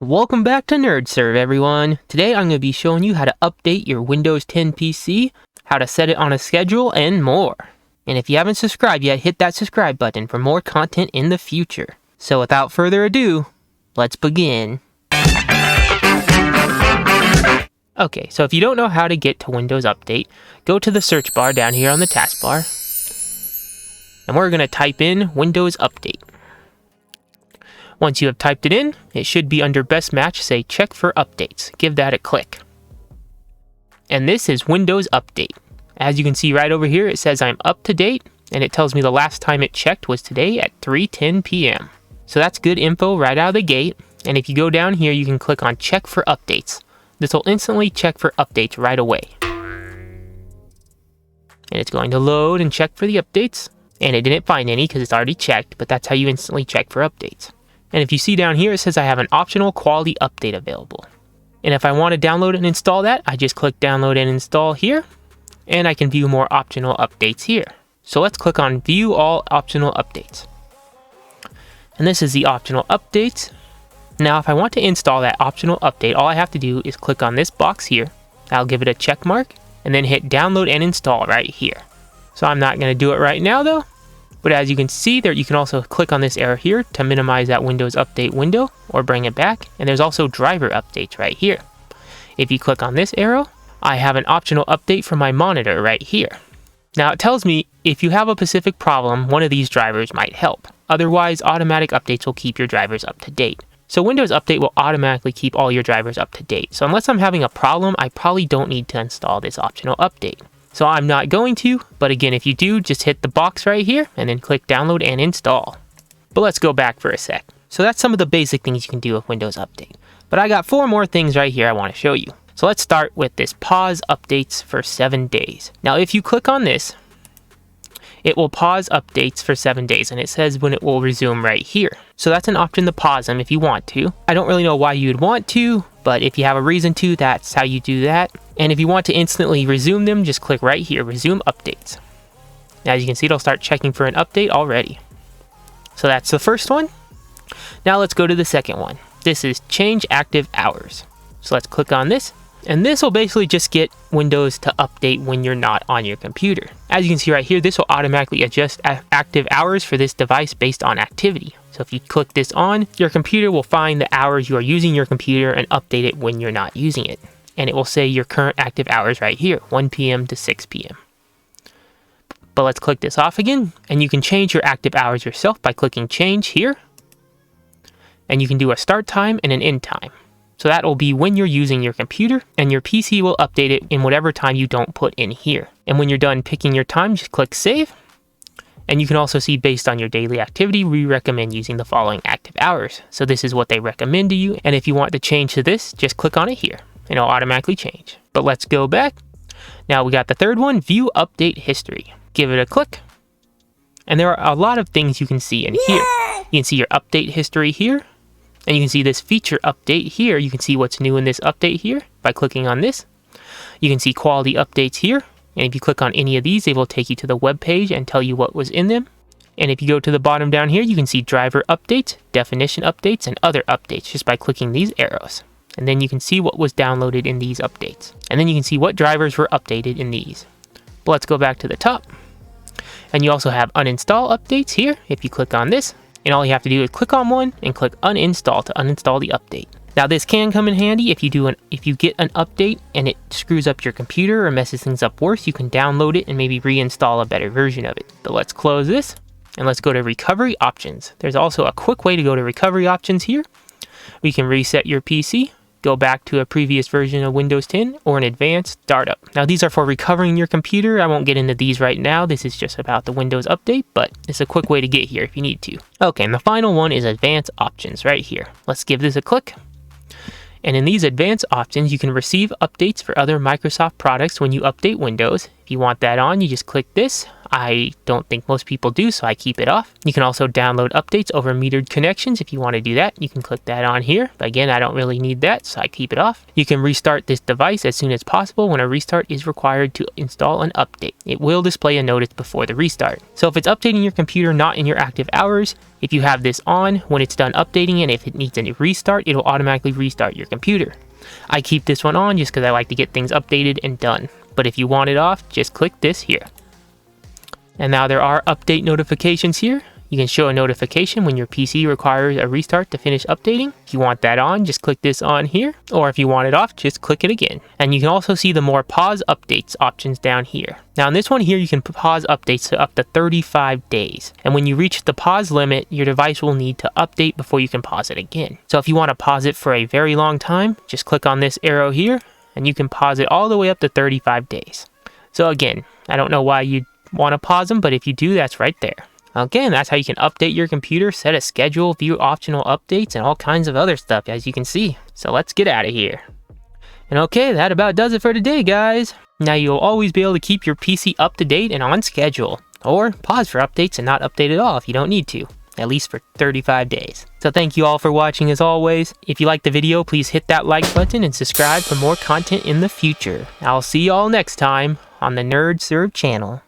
Welcome back to NerdServ, everyone. Today I'm going to be showing you how to update your Windows 10 PC, how to set it on a schedule, and more. And if you haven't subscribed yet, hit that subscribe button for more content in the future. So without further ado, let's begin. Okay, so if you don't know how to get to Windows Update, go to the search bar down here on the taskbar, and we're going to type in Windows Update. Once you have typed it in, it should be under Best Match, say Check for Updates. Give that a click. And this is Windows Update. As you can see right over here, it says I'm up to date, and it tells me the last time it checked was today at 3:10 p.m. So that's good info right out of the gate, and if you go down here, you can click on Check for Updates. This will instantly check for updates right away. And it's going to load and check for the updates, and it didn't find any because it's already checked, but that's how you instantly check for updates. And if you see down here, it says I have an optional quality update available. And if I want to download and install that, I just click download and install here, and I can view more optional updates here. So let's click on view all optional updates. And this is the optional updates. Now, if I want to install that optional update, all I have to do is click on this box here. I'll give it a check mark, and then hit download and install right here. So I'm not going to do it right now though. But as you can see there, you can also click on this arrow here to minimize that Windows Update window or bring it back. And there's also driver updates right here. If you click on this arrow, I have an optional update for my monitor right here. Now it tells me if you have a specific problem, one of these drivers might help. Otherwise, automatic updates will keep your drivers up to date. So Windows Update will automatically keep all your drivers up to date. So unless I'm having a problem, I probably don't need to install this optional update. So I'm not going to, but again, if you do, just hit the box right here and then click download and install. But let's go back for a sec. So that's some of the basic things you can do with Windows Update. But I got 4 more things right here I want to show you. So let's start with this pause updates for 7 days. Now, if you click on this, it will pause updates for 7 days, and it says when it will resume right here. So that's an option to pause them if you want to. I don't really know why you'd want to, but if you have a reason to, that's how you do that. And if you want to instantly resume them, just click right here, resume updates. Now, as you can see, it'll start checking for an update already. So that's the first one. Now let's go to the second one. This is change active hours. So let's click on this. And this will basically just get Windows to update when you're not on your computer. As you can see right here, this will automatically adjust active hours for this device based on activity. So if you click this on, your computer will find the hours you are using your computer and update it when you're not using it. And it will say your current active hours right here, 1 p.m. to 6 p.m. But let's click this off again, and you can change your active hours yourself by clicking change here. And you can do a start time and an end time. So that will be when you're using your computer, and your PC will update it in whatever time you don't put in here. And when you're done picking your time, just click save. And you can also see based on your daily activity, we recommend using the following active hours. So this is what they recommend to you. And if you want to change to this, just click on it here and it'll automatically change. But let's go back. Now we got the third one, view update history. Give it a click. And there are a lot of things you can see in here. You can see your update history here. And you can see this feature update here. You can see what's new in this update here by clicking on this. You can see quality updates here. And if you click on any of these, they will take you to the web page and tell you what was in them. And if you go to the bottom down here, you can see driver updates, definition updates, and other updates just by clicking these arrows. And then you can see what was downloaded in these updates. And then you can see what drivers were updated in these. But let's go back to the top. And you also have uninstall updates here. If you click on this, and all you have to do is click on one and click uninstall to uninstall the update. Now this can come in handy if you get an update and it screws up your computer or messes things up worse, you can download it and maybe reinstall a better version of it. But let's close this and let's go to recovery options. There's also a quick way to go to recovery options here. We can reset your PC, go back to a previous version of Windows 10 or an advanced startup. Now these are for recovering your computer. I won't get into these right now. This is just about the Windows update, but it's a quick way to get here if you need to. Okay, and the final one is advanced options right here. Let's give this a click. And in these advanced options, you can receive updates for other Microsoft products when you update Windows. If you want that on, you just click this. I don't think most people do, so I keep it off. You can also download updates over metered connections if you want to do that. You can click that on here. But again, I don't really need that, so I keep it off. You can restart this device as soon as possible when a restart is required to install an update. It will display a notice before the restart. So if it's updating your computer not in your active hours, if you have this on, when it's done updating and if it needs a restart, it'll automatically restart your computer. I keep this one on just because I like to get things updated and done. But if you want it off, just click this here. And now there are update notifications here. You can show a notification when your PC requires a restart to finish updating. If you want that on, just click this on here. Or if you want it off, just click it again. And you can also see the more pause updates options down here. Now in this one here, you can pause updates to up to 35 days. And when you reach the pause limit, your device will need to update before you can pause it again. So if you want to pause it for a very long time, just click on this arrow here and you can pause it all the way up to 35 days. So again, I don't know why you'd want to pause them, but if you do, that's right there. Again, that's how you can update your computer, set a schedule, view optional updates, and all kinds of other stuff, as you can see. So let's get out of here. And okay, that about does it for today, guys. Now you'll always be able to keep your PC up to date and on schedule. Or pause for updates and not update at all if you don't need to. At least for 35 days. So thank you all for watching as always. If you liked the video, please hit that like button and subscribe for more content in the future. I'll see you all next time on the NerdServ channel.